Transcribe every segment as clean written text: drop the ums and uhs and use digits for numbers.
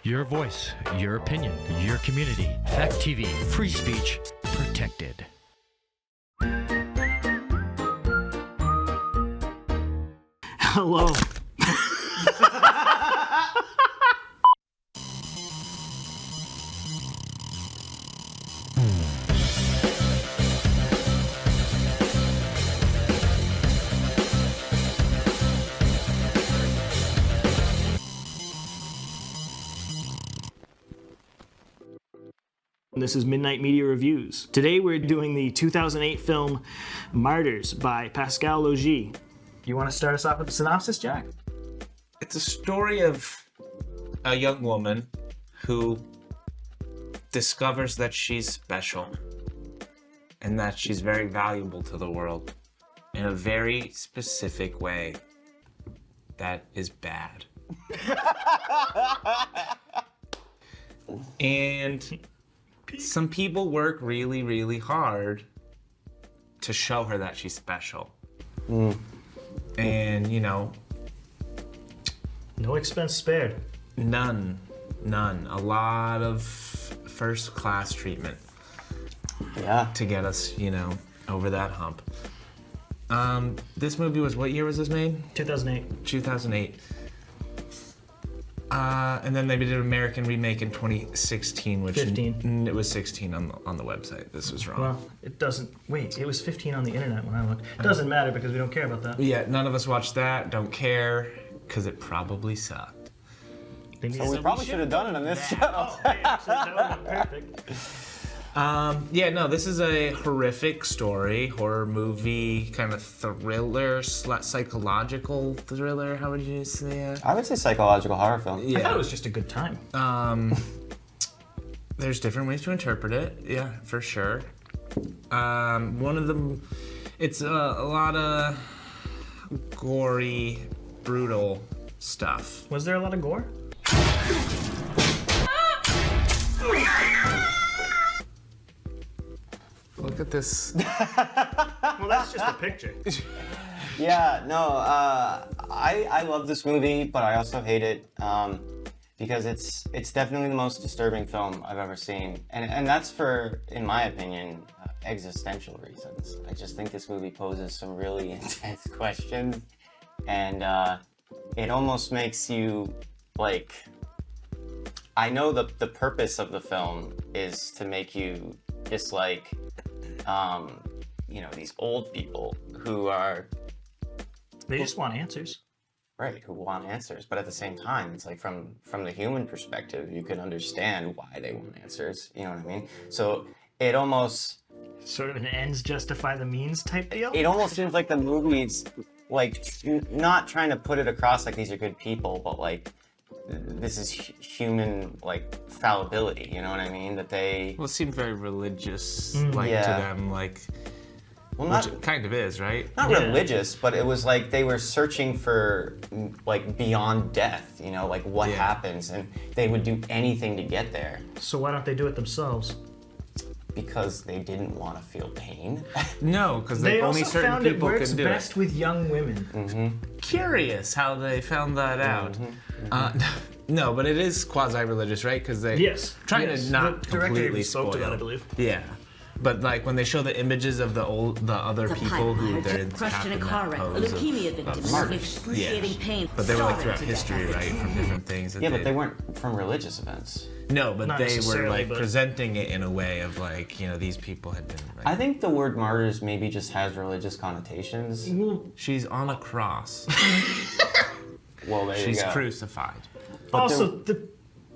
Your voice, your opinion, your community. Fact TV, free speech, protected. Hello. This is Midnight Media Reviews. Today we're doing the 2008 film Martyrs by Pascal Logie. You want to start us off with the synopsis, Jack? It's a story of a young woman who discovers that she's special and that she's very valuable to the world in a very specific way that is bad. And some people work really, really hard to show her that she's special. And, you know... No expense spared. None. A lot of first-class treatment. Yeah. To get us, you know, over that hump. This movie was, what year was this made? 2008. 2008. And then they did an American remake in 2016, which 15. It was 16 on the website. This was wrong. Well, it doesn't. Wait, it was 15 on the internet when I looked. It doesn't matter because we don't care about that. Yeah, none of us watched that. Don't care, because it probably sucked. So we probably should have done it on this show. Oh, hey, actually, that would have been perfect. Yeah, no, this is a horrific story, horror movie, kind of thriller, psychological thriller. How would you say it? I would say psychological horror film. I thought it was just a good time. There's different ways to interpret it. Yeah, for sure. One of them, it's a lot of gory, brutal stuff. Was there a lot of gore? Look at this. Well, that's just a picture. Yeah, no, I love this movie, but I also hate it because it's definitely the most disturbing film I've ever seen, and that's for, in my opinion, existential reasons. I just think this movie poses some really intense questions, and it almost makes you like. I know the purpose of the film is to make you dislike, you know, these old people who are... They just want answers. Right, who want answers. But at the same time, it's like from the human perspective, you can understand why they want answers. You know what I mean? So it almost... Sort of an ends justify the means type deal? It almost seems like the movie's, like, not trying to put it across like these are good people, but like... This is human, like, fallibility, you know what I mean? That they... Well, it seemed very religious, to them, like... Well, which it kind of is, right? Not religious, but it was like they were searching for, like, beyond death, you know? Like, what happens, and they would do anything to get there. So why don't they do it themselves? Because they didn't want to feel pain. No, because they only also certain found people it works can do best it. with young women. Mm-hmm. Curious how they found that out. No, but it is quasi-religious, right? Because they trying to not the director completely spoke to spoil. that, I believe. Yeah, but like when they show the images of the other people who they're crushed in a car wreck, a leukemia victim, excruciating pain. But they were like throughout history, right, from different things. That but they weren't from religious events. No, but Not they were like but... presenting it in a way of like, you know, these people had been. Like, I think the word martyrs maybe just has religious connotations. She's on a cross. Well, there She's you go. crucified. But also,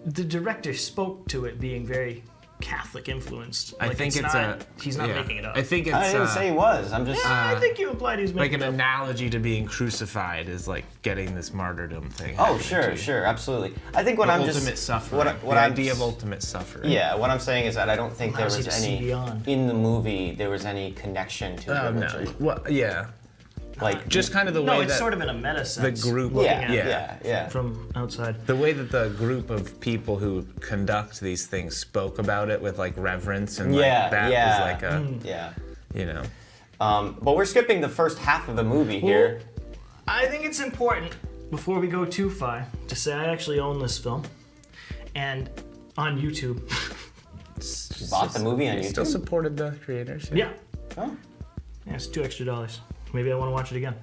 the director spoke to it being very Catholic influenced. I think it's he's not making it up. I think it's. I didn't say he was. I'm just. I think you implied he was like making an it up. analogy to being crucified is like getting this martyrdom thing. Oh, sure, absolutely. I think what the I'm ultimate just suffering. what the I'm idea of ultimate suffering. Yeah, what I'm saying is that I don't think there Allows you was to see any beyond. in the movie. There was any connection to Oh religion. no. Well, yeah. Like Just kind of the No, way it's that sort of in a meta sense. the group. yeah. From outside. The way that the group of people who conduct these things spoke about it with like reverence and like that was like a yeah. you know. But we're skipping the first half of the movie here. I think it's important, before we go too far, to say I actually own this film. and on YouTube. You bought the movie on YouTube? Still supported the creators. Yeah. Oh. Yeah, it's $2 extra. Maybe I want to watch it again.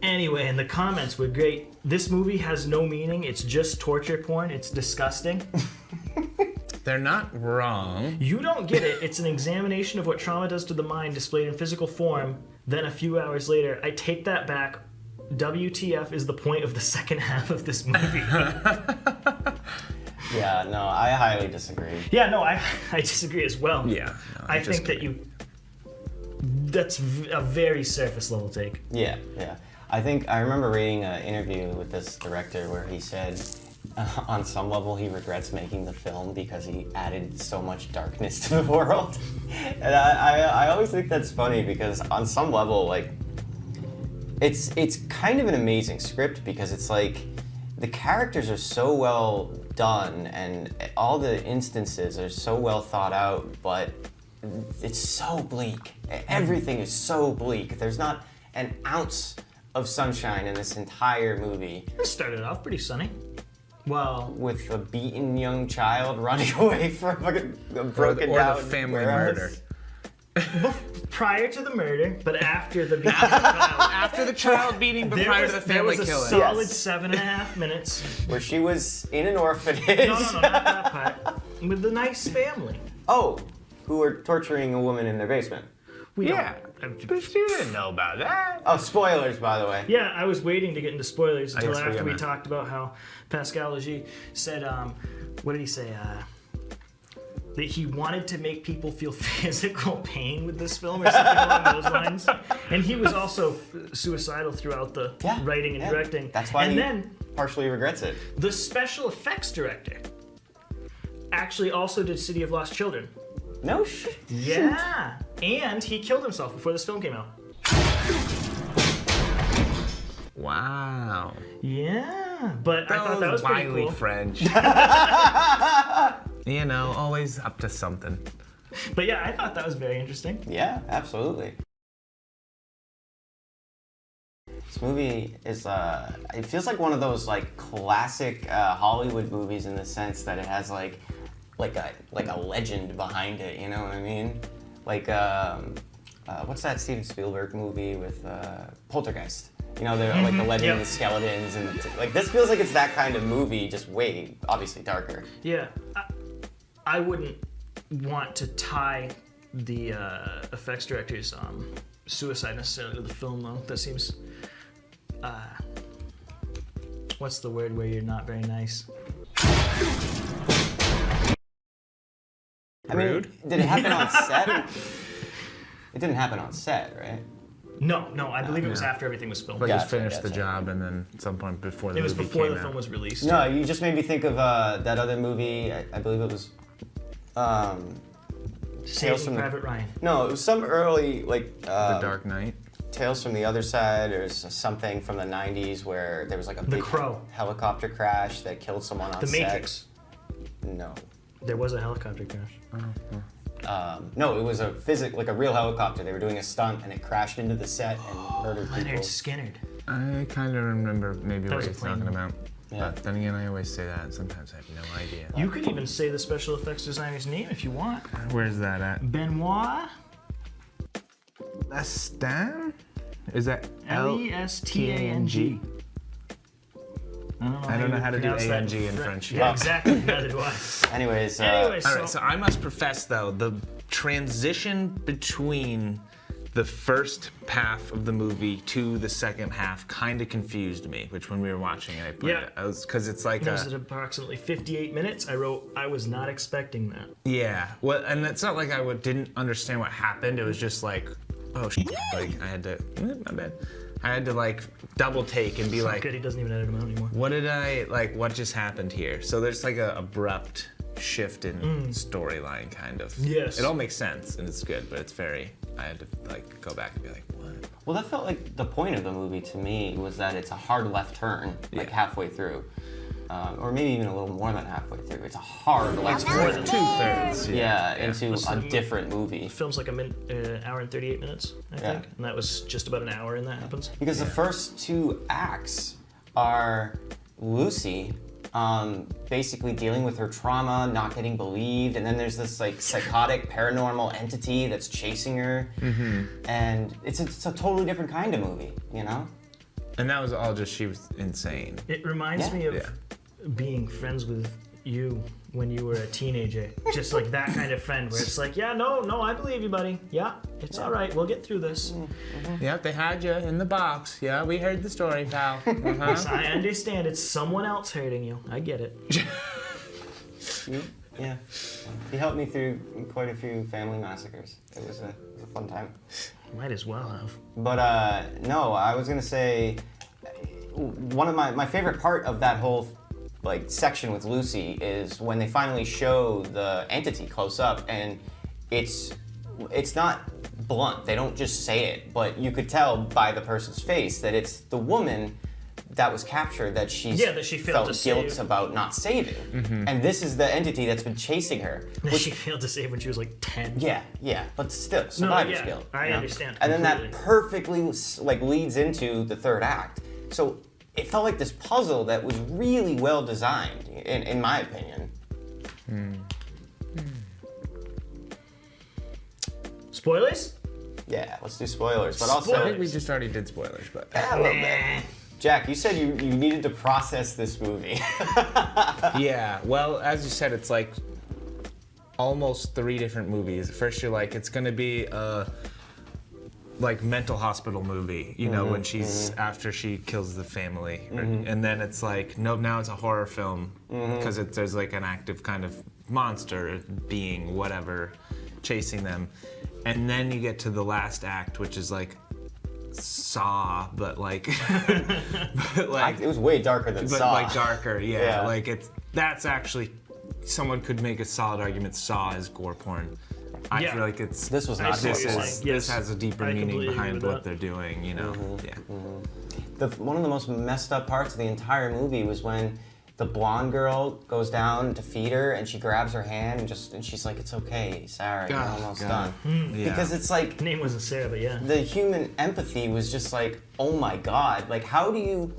Anyway, and the comments were great. This movie has no meaning. It's just torture porn. It's disgusting. They're not wrong. You don't get it. It's an examination of what trauma does to the mind displayed in physical form. Then a few hours later, I take that back. WTF is the point of the second half of this movie. Yeah, no, I highly disagree. Yeah, no, I disagree as well. Yeah. No, I think that that's a very surface level take. Yeah. I remember reading an interview with this director where he said on some level he regrets making the film because he added so much darkness to the world. And I always think that's funny because on some level, like, it's kind of an amazing script because it's like the characters are so well done and all the instances are so well thought out, but it's so bleak. Everything is so bleak. There's not an ounce of sunshine in this entire movie. It started off pretty sunny. Well, With a beaten young child running away from a broken or down the family warehouse. murder. prior to the murder, but after the beating of the child. After the child beating, but prior to the there family was a killing. solid Yes. 7.5 minutes. Where she was in an orphanage. No, not that part. With the nice family. Oh, who were torturing a woman in their basement. We Yeah, don't. but you didn't know about that. Oh, spoilers, by the way. Yeah, I was waiting to get into spoilers until guess we're after we gonna- talked about how Pascal Leger said, what did he say? That he wanted to make people feel physical pain with this film or something along those lines. And he was also suicidal throughout the Yeah, writing and yeah. directing. That's why and he then partially regrets it. the special effects director actually also did City of Lost Children. No shit. Yeah. And he killed himself before this film came out. Wow. Yeah. But I thought that was pretty wily cool. French. You know, always up to something. But yeah, I thought that was very interesting. Yeah, absolutely. This movie is, it feels like one of those like classic Hollywood movies in the sense that it has like a legend behind it. You know what I mean? Like, what's that Steven Spielberg movie with Poltergeist? You know, they're like the legend of the skeletons, and like this feels like it's that kind of movie, just way obviously darker. Yeah. I wouldn't want to tie the effects director's suicide necessarily to the film, though. That seems... what's the word where you're not very nice? I mean, did it happen on set? It didn't happen on set, right? No, I believe it was after everything was filmed. But Gotcha, just finished the gotcha. job, and then at some point before the It was movie before came the out. film was released. No, you just made me think of that other movie. I believe it was. Saving from the- Private Ryan. No, it was some early like The Dark Knight. Tales from the Other Side, or something from the '90s where there was like a big Crow. helicopter crash that killed someone on The set. Matrix. No. There was a helicopter crash. No, it was a like a real helicopter. They were doing a stunt and it crashed into the set and murdered people. Leonard Skinner. I kind of remember maybe That what was a he's plane. talking about. Yeah. But then again, I always say that, and sometimes I have no idea. You could even say the special effects designer's name if you want. Where's that at? Benoit Lestan? Is that Lestang. I don't know how to do pronounce that A-N-G in French. Yeah, exactly. Neither do I. Anyways, Anyway, All right, so I must profess, though, the transition between the first half of the movie to the second half kind of confused me, which when we were watching it, Yeah. because it's like was it approximately 58 minutes? I wrote, I was not expecting that. yeah. Well, and it's not like I didn't understand what happened. It was just like, oh, like I had to, my bad. I had to like double take and be like, Good, he doesn't even edit them out anymore. what just happened here? So there's like a abrupt shift in storyline, kind of. Yes. It all makes sense and it's good, but it's very, I had to like go back and be like, what? well, that felt like the point of the movie to me was that it's a hard left turn, like Yeah. halfway through, or maybe even a little more than halfway through. It's a hard left More turn. than 2/3. Yeah, into What's a the- different movie. The film's like hour and 38 minutes, I Yeah. think. And that was just about an hour and that happens. Because the first two acts are Lucy basically dealing with her trauma, not getting believed, and then there's this like psychotic paranormal entity that's chasing her, and it's a totally different kind of movie, you know? And that was all just she was insane. It reminds me of being friends with you when you were a teenager. Just like that kind of friend where it's like, yeah, no, I believe you, buddy. Yeah, it's all right. We'll get through this. Yep, they had you in the box. Yeah, we heard the story, pal. Yes, I understand. It's someone else hurting you. I get it. Yeah. He helped me through quite a few family massacres. It was a fun time. Might as well have. But no, I was gonna say one of my favorite part of that whole like section with Lucy is when they finally show the entity close up, and it's not blunt. They don't just say it, but you could tell by the person's face that it's the woman that was captured that she failed felt to guilt save. about not saving, and this is the entity that's been chasing her. That she failed to save when she was like 10. Yeah, but still, survivor's yeah, guilt. I you know? understand And then that completely. perfectly like leads into the third act. So it felt like this puzzle that was really well designed, in my opinion. Spoilers? Yeah, let's do spoilers. But I also, think we just already did spoilers, but a little bit. Jack, you said you needed to process this movie. yeah. Well, as you said, it's like almost 3 different movies. First, you're like, it's gonna be a like mental hospital movie, you know, when she's after she kills the family, and then it's like, nope, now it's a horror film because there's like an active kind of monster being, whatever, chasing them, and then you get to the last act, which is like Saw, but like, It was way darker than but Saw. like darker, yeah. Yeah. Like that's actually, someone could make a solid argument. Saw is gore porn. I Yeah. feel like it's This was I not see what this you're gore. is saying. this Yes. has a deeper I meaning completely agree behind with what that. they're doing, you know. Yeah. One of the most messed up parts of the entire movie was when the blonde girl goes down to feed her, and she grabs her hand and she's like, "It's okay, Sarah, you're Oh, almost God. done." Yeah. Because it's like Name wasn't Sarah, but yeah. the human empathy was just like, oh my God, like how do you,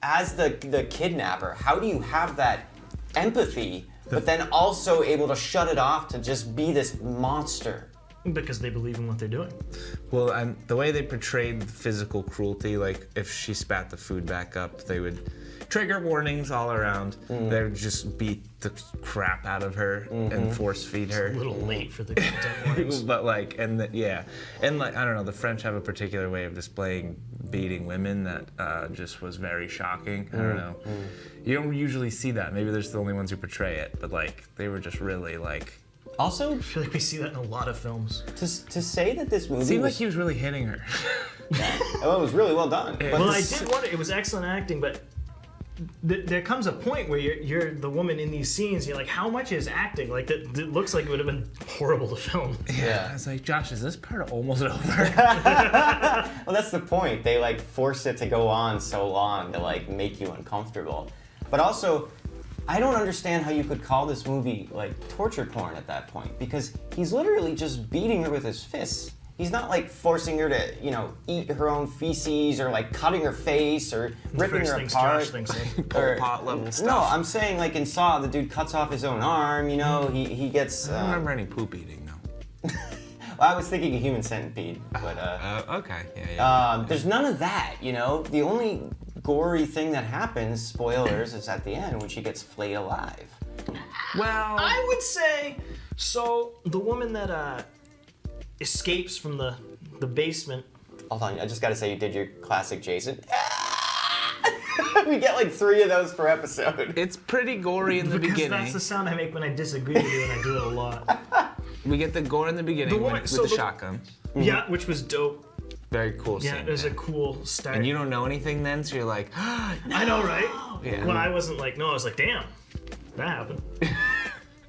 as the kidnapper, how do you have that empathy, but then also able to shut it off to just be this monster? Because they believe in what they're doing. Well, and the way they portrayed the physical cruelty, like if she spat the food back up, they would trigger warnings all around. They would just beat the crap out of her and force feed her. A little late for the content warnings. But like, and like, I don't know. The French have a particular way of displaying beating women that just was very shocking. I don't know. You don't usually see that. Maybe they're the only ones who portray it. But like, they were just really like. Also, I feel like we see that in a lot of films. to say that this movie It seemed like was, he was really hitting her. oh, it was really well done. But Well, I to did wonder, it was excellent acting, but there comes a point where you're the woman in these scenes, you're like, how much is acting? Like, it looks like it would have been horrible to film. Yeah. I was like, Josh, is this part almost over? Well, that's the point. They like force it to go on so long to like make you uncomfortable. But also, I don't understand how you could call this movie like torture porn at that point, because he's literally just beating her with his fists. He's not like forcing her to, you know, eat her own feces or like cutting her face or ripping First her things apart. Josh thinks of. Pol Pot level No, stuff. I'm saying like in Saw, the dude cuts off his own arm. You know, he gets. I don't remember any poop eating though. Well, I was thinking a human centipede, but Okay, yeah. there's none of that. You know, the only gory thing that happens, spoilers, is at the end when she gets flayed alive. Well, I would say, so the woman that escapes from the basement. Hold on, I just gotta say you did your classic Jayson. We get like 3 of those per episode. it's pretty gory in the Because beginning. that's the sound I make when I disagree with you, and I do it a lot. We get the gore in the beginning The one- with so the the- shotgun. Yeah, which was dope. Very cool Yeah, scene. it was a cool start. And you don't know anything then, so you're like, I know, right? Yeah. When I wasn't like, no, I was like, damn, that happened.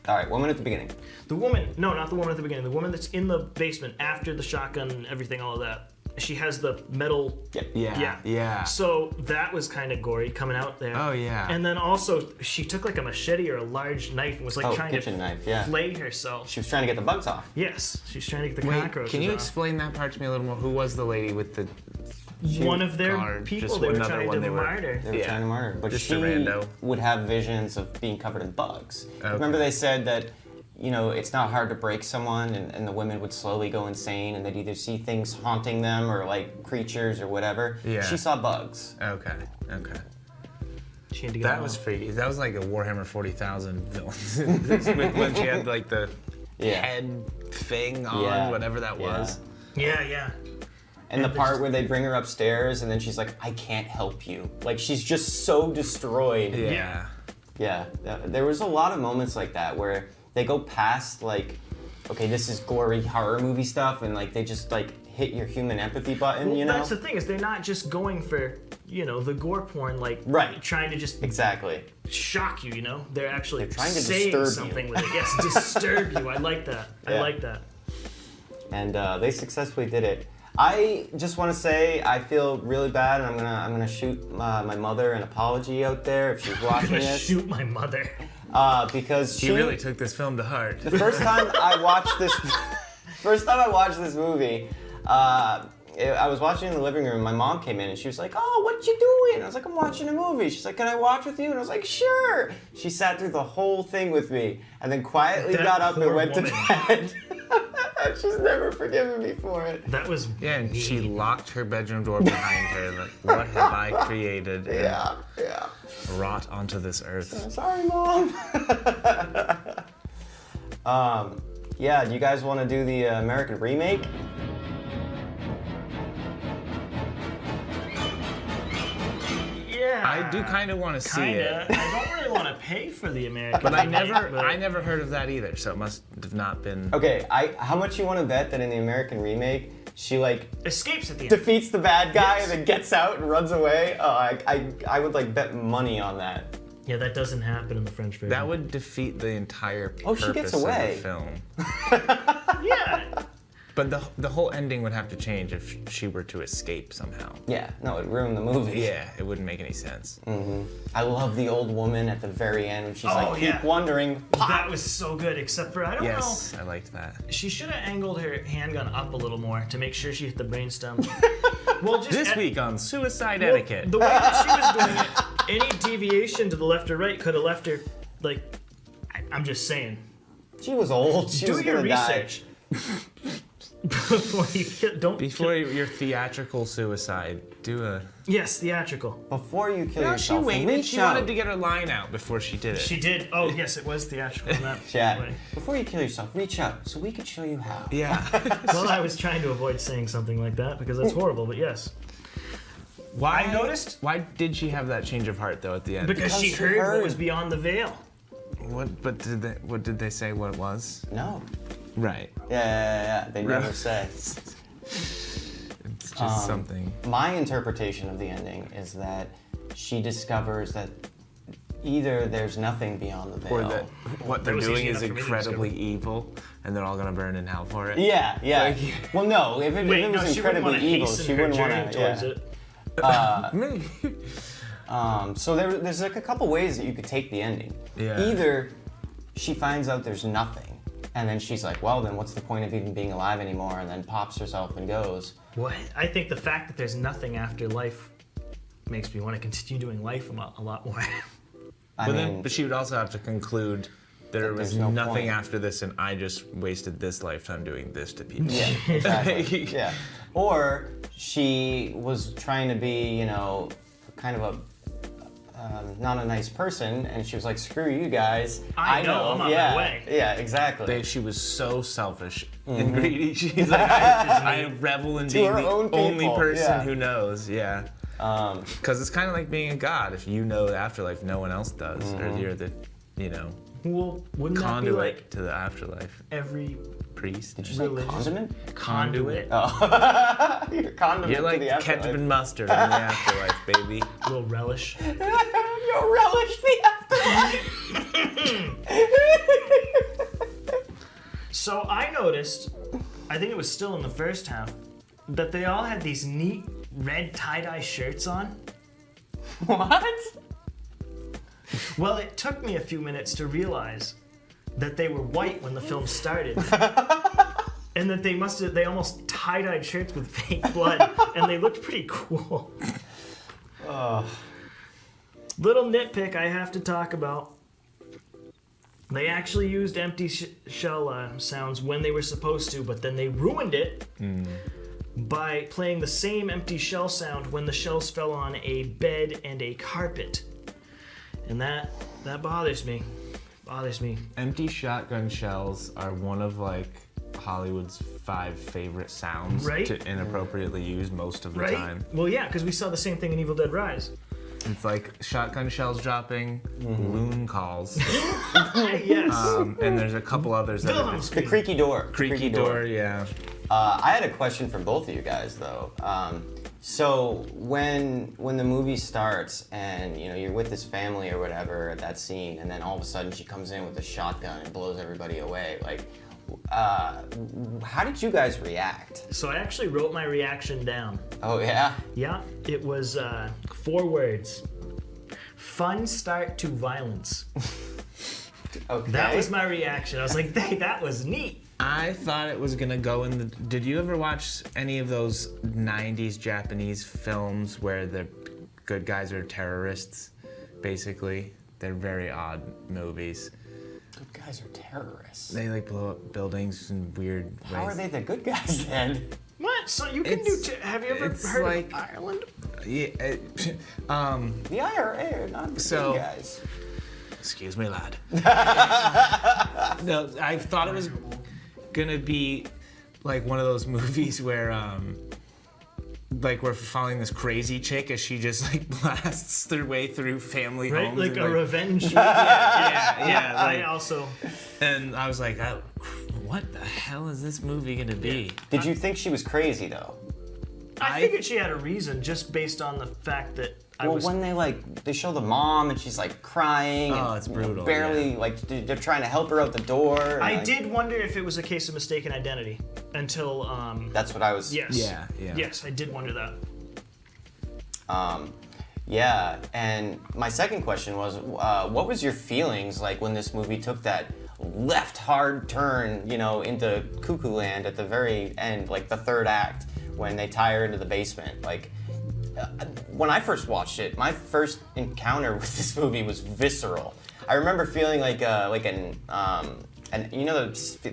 All right, woman at the beginning. The woman, no, not the woman at the beginning. The woman that's in the basement after the shotgun and everything, all of that. She has the metal. yeah. So that was kind of gory coming out there. Oh, yeah. And then also she took like a machete or a large knife and was like trying kitchen to knife, yeah. flay herself. She was trying to get the bugs off. Yes, she's trying to get the Wait, cockroaches can you off. explain that part to me a little more? Who was the lady with the one of their Or people just they were another trying one to they were- murder. They were Yeah. trying to murder, but Just she a rando. would have visions of being covered in bugs. Okay. Remember they said that, you know, it's not hard to break someone, and the women would slowly go insane, and they'd either see things haunting them or like creatures or whatever. Yeah. She saw bugs. Okay. She had to get That them was off. freaky. That was like a Warhammer 40,000 villain. When she had like the Yeah. head thing on, Yeah. whatever that was. Yeah. And the And part there's- where they bring her upstairs, and then she's like, "I can't help you." Like she's just so destroyed. Yeah. Yeah, there was a lot of moments like that where they go past like, okay, this is gory horror movie stuff, and like they just like hit your human empathy button, Well, you know? that's the thing is they're not just going for the gore porn like Right. trying to just Exactly. shock you. They're actually They're trying to saying disturb you. something with it. Yes, disturb you. I like that. I Yeah. like that. And they successfully did it. I just want to say I feel really bad, and I'm gonna shoot my mother an apology out there if she's I'm watching gonna this, shoot my mother. because She really took this film to heart. the first time I watched this movie, I was watching in the living room. My mom came in and she was like, "Oh, what you doing?" I was like, "I'm watching a movie." She's like, "Can I watch with you?" And I was like, "Sure." She sat through the whole thing with me, and then quietly That got up and poor went woman. to bed. And she's never forgiven me for it. That was Yeah, and she locked her bedroom door behind her. Like, what have I created? And Yeah. wrought onto this earth. Sorry, Mom. Yeah. Do you guys want to do the American remake? yeah. I do kind of want to see Kinda. it, I don't really want to pay for the American. but I remake, never, but- I never heard of that either. So it must have not been. Okay. How much you want to bet that in the American remake she like escapes at the end. defeats the bad guy Yes. and then gets out and runs away? Oh, I would like bet money on that. Yeah, that doesn't happen in the French version. That would defeat the entire Oh, purpose she gets of away. the film. Yeah. But the whole ending would have to change if she were to escape somehow. Yeah. No, it ruined the movie. Yeah, it wouldn't make any sense. I love the old woman at the very end when she's Oh, like, "Keep yeah. wondering." That was so good, except for I don't Yes, I liked that. know. She should have angled her handgun up a little more to make sure she hit the brainstem. Well, just This week on Suicide well, Etiquette. the way that she was doing it, any deviation to the left or right could have left her like. I'm just saying. She was old. She was Do your gonna die. research. Before you kill, don't Before kill. your theatrical suicide, do a. Yes, theatrical. Before you kill No, she yourself, waited. reach She out. wanted to get her line out before she did it. She did. Oh, yes, it was theatrical in that Chat. way. Before you kill yourself, reach out so we can show you how. Yeah. Well, I was trying to avoid saying something like that because that's horrible, but yes. Why I noticed- Why did she have that change of heart though at the end? Because she she heard what heard. was beyond the veil. What? But what did they say? What it was? No. Right. Yeah. They never say. It's just something. My interpretation of the ending is that she discovers that either there's nothing beyond the veil. Or that what they're was doing easy is enough for me to incredibly evil, and they're all gonna burn in hell for it. Yeah. Like- Well, no. If it, Wait, if it no, was she wouldn't want incredibly to evil, hasten she her wouldn't journey want to. towards Yeah. it. Maybe. So there's like a couple ways that you could take the ending. Yeah. Either she finds out there's nothing, and then she's like, well, then what's the point of even being alive anymore? And then pops herself and goes. What? I think the fact that there's nothing after life makes me want to continue doing life a lot more. I But mean, then, but she would also have to conclude there was there's no nothing point. after this, and I just wasted this lifetime doing this to people. yeah, exactly. Yeah. Or she was trying to be, kind of a not a nice person, and she was like, "Screw you guys." I know, I'm on my yeah, way. Yeah, exactly. She was so selfish and greedy. She's like, I revel in being her the own only people, person yeah. who knows. Yeah. Because it's kind of like being a god. If you know the afterlife, no one else does, or you're the, Well, wouldn't that be conduit like to the afterlife. every Priest. Did you say religious- condiment? conduit? You're condiment You're to like the afterlife. ketchup and mustard in the afterlife, baby. Little relish. You relish the afterlife. So I noticed, I think it was still in the first half, that they all had these neat red tie-dye shirts on. What? Well, it took me a few minutes to realize that they were white when the film started. And that they almost tie-dyed shirts with fake blood, and they looked pretty cool. Little nitpick I have to talk about. They actually used empty shell sounds when they were supposed to, but then they ruined it by playing the same empty shell sound when the shells fell on a bed and a carpet. And that bothers me. Empty shotgun shells are one of like Hollywood's 5 favorite sounds to inappropriately use most of the time. Well, yeah, because we saw the same thing in Evil Dead Rise. It's like shotgun shells dropping, loon calls, Yes. and there's a couple others that have The creaky door. creaky door, yeah. I had a question for both of you guys, though. So when the movie starts and you're with this family or whatever at that scene, and then all of a sudden she comes in with a shotgun and blows everybody away, like, how did you guys react? So I actually wrote my reaction down. Oh yeah. Yeah, it was 4 words. Fun start to violence. Okay. That was my reaction. I was like, hey, that was neat. I thought it was gonna go in the. Did you ever watch any of those 90s Japanese films where the good guys are terrorists? Basically, they're very odd movies. Good guys are terrorists. They like blow up buildings in weird ways. How are they the good guys then? What? So you can have you ever heard like, of Ireland? Yeah. The IRA are not the So- good guys. Excuse me, lad. No, I thought it was gonna be like one of those movies where like we're following this crazy chick as she just like blasts their way through family Right? homes. Like and, a revenge. yeah. I Like, also. and I was like, oh, what the hell is this movie gonna be? Did you think she was crazy though? I figured she had a reason just based on the fact that When they show the mom and she's like crying. Oh, and it's brutal, Barely like they're trying to help her out the door. and, I like, did wonder if it was a case of mistaken identity until. That's what I was. Yes. Yeah. Yes, I did wonder that. Yeah, and my second question was, what was your feelings like when this movie took that left hard turn, into Cuckoo Land at the very end, like the third act, when they tie her into the basement? Like, when I first watched it, my first encounter with this movie was visceral. I remember feeling like the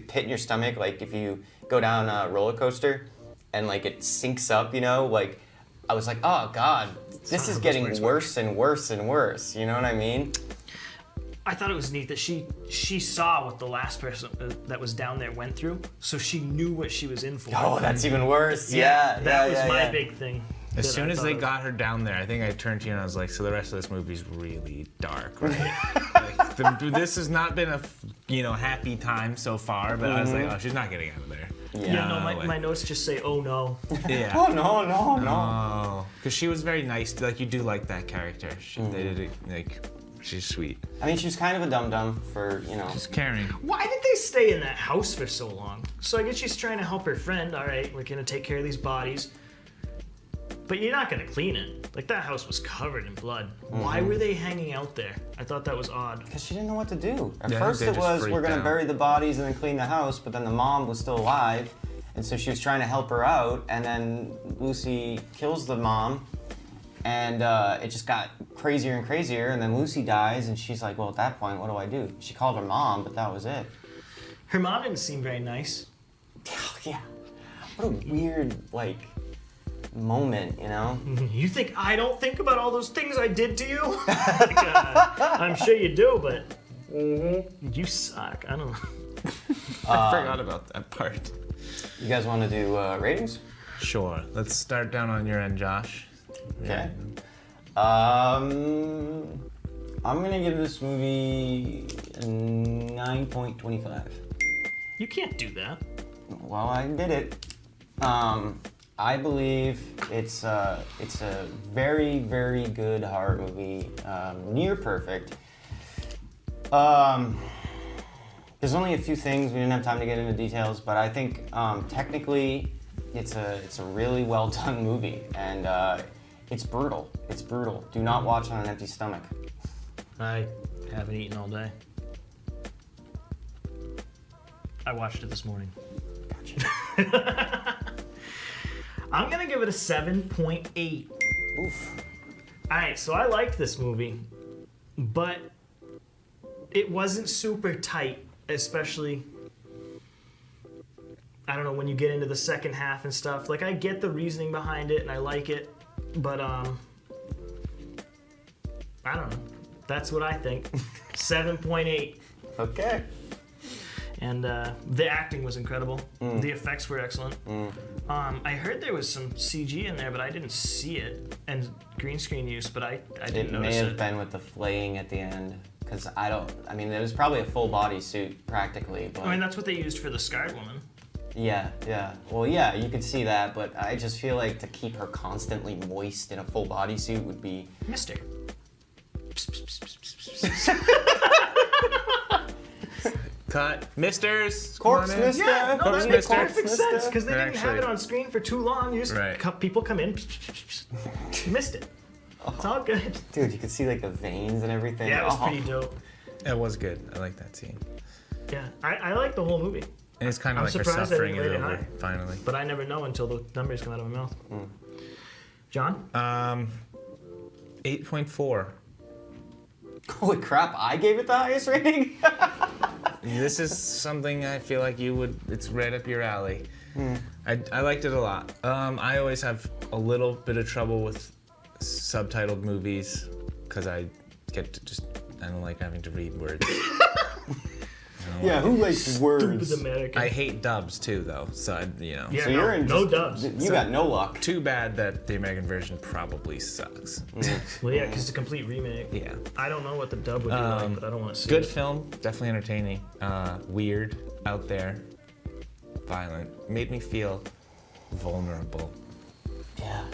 pit in your stomach, like if you go down a roller coaster and like it sinks up, like I was like, oh God, this is getting worse and worse and worse. You know what I mean? I thought it was neat that she saw what the last person that was down there went through, so she knew what she was in for. Oh, that's even worse. Yeah, that was my big thing. As that soon I as thought they of. got her down there, I think I turned to you and I was like, so the rest of this movie's really dark, right? This has not been a happy time so far, but I was like, oh, she's not getting out of there. Yeah, no, my notes just say, oh no. Yeah. Oh no. Oh, because she was very nice. Like, you do like that character. They did it, like, she's sweet. I mean, she was kind of a dum-dum for, She's caring. Why did they stay in that house for so long? So I guess she's trying to help her friend. All right, we're gonna take care of these bodies. But you're not gonna clean it. Like, that house was covered in blood. Why were they hanging out there? I thought that was odd. Because she didn't know what to do. At Yeah, first they it just was, we're freaked going to out. bury the bodies and then clean the house, but then the mom was still alive, and so she was trying to help her out, and then Lucy kills the mom, and it just got crazier and crazier, and then Lucy dies, and she's like, well, at that point, what do I do? She called her mom, but that was it. Her mom didn't seem very nice. Yeah. What a weird, moment, You think I don't think about all those things I did to you? I'm sure you do, but you suck. I don't know. I forgot about that part. You guys want to do ratings? Sure. Let's start down on your end, Josh. Okay. I'm gonna give this movie a 9.25. You can't do that. Well, I did it. I believe it's a very, very good horror movie, near perfect. There's only a few things, we didn't have time to get into details, but I think technically it's a really well done movie, and it's brutal. It's brutal. Do not watch on an empty stomach. I haven't eaten all day. I watched it this morning. Gotcha. I'm gonna give it a 7.8. Oof. Alright, so I liked this movie, but it wasn't super tight, especially, I don't know, when you get into the second half and stuff. Like, I get the reasoning behind it and I like it, but I don't know. That's what I think. 7.8. Okay. And the acting was incredible. The effects were excellent. I heard there was some CG in there, but I didn't see it. And green screen use, but I didn't It notice may it. have been with the flaying at the end. Because I mean, it was probably a full body suit practically. But I mean, that's what they used for the scarred woman. yeah. Well, yeah, you could see that, but I just feel like to keep her constantly moist in a full body suit would be. Mister. Cut. Misters. Corpse come on in. mister. Yeah, no, Corpse that makes mister. perfect sense because they They're didn't have it actually- on screen for too long. You just Right. people come in, missed it. It's all good. Dude, you could see like the veins and everything. Yeah, it was Oh. pretty dope. It was good. I like that scene. Yeah, I like the whole movie, And it's kind of I'm like her surprised I suffering didn't is rate it over, high. finally. but I never know until the numbers come out of my mouth. John? 8.4. Holy crap! I gave it the highest rating. This is something I feel like you would. It's right up your alley. I liked it a lot. I always have a little bit of trouble with subtitled movies because I don't like having to read words. Yeah, who likes words? Stupid American. I hate dubs too, though. So Yeah, So you're in no just- dubs. You got no luck. too bad that the American version probably sucks. Well, yeah, because it's a complete remake. Yeah. I don't know what the dub would be like, but I don't want to see Good it. film, definitely entertaining. Weird, out there, violent. Made me feel vulnerable. Yeah.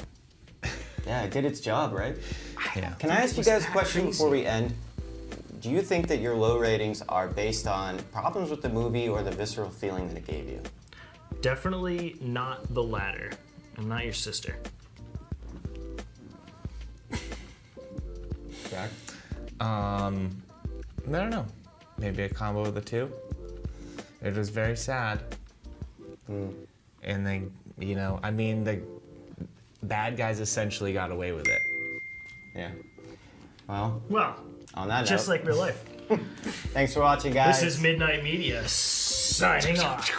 Yeah, it did its job, right? Yeah. Can I ask you guys a question before we end? Do you think that your low ratings are based on problems with the movie or the visceral feeling that it gave you? Definitely not the latter. I'm not your sister. Jack? I don't know. Maybe a combo of the two. It was very sad. And they, the bad guys essentially got away with it. Yeah. Well, Well, on that just note, like real life. thanks for watching, guys. This is Midnight Media signing off.